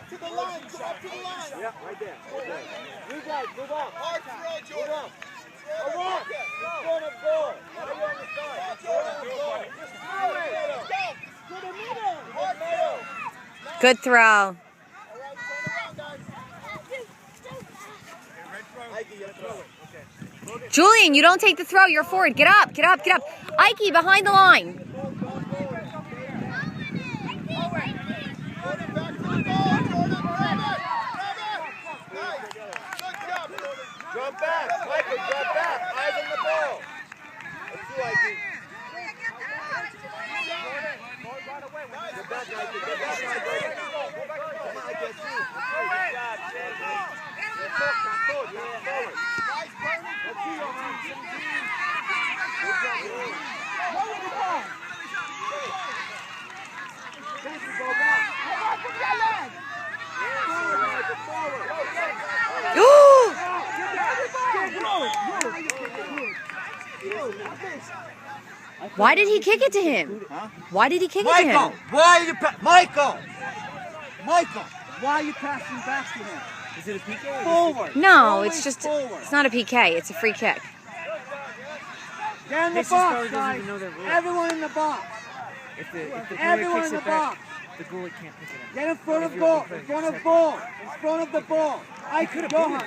up to the line. Go up to the line. Yeah, right there. Okay. You guys, move up. Hard throw, Jordan. Move up. In front of goal. Now you're on the side. In front of goal. Just throw it. To the middle. Hard middle. Good throw. All right, turn around, guys. Ike, you throw it. Okay. Julian, you don't take the throw. You're forward. Get up. Get up. Get up. Ike, behind the line. Jordan, back to the ball. Jordan, grab it. Grab it. Nice. Good job, Jordan. Jump back. Michael, jump back. Eyes on the ball. Let's do Ike. Get back, Ike. Get back, Ike. Come on, Ike. Good job, Chad. Good talk, Pastor. You're forward. Nice, Bernie. Let's see your team. Good job, Jordan. Lower the ball. Casey, go back. Come on, put that leg. Forward. Why did he kick it to him? Huh? Why did he kick it to Michael, him? why are you Michael, why are you passing back to him? Is it a PK? Forward. No, Always it's just, forward. it's not a PK. It's a free kick. Get in the box, guys. Everyone in the box. If the Everyone kicks in the it back, box. the goalie can't pick it up. Get in front of goal. In front of ball. In front of the ball. I could go.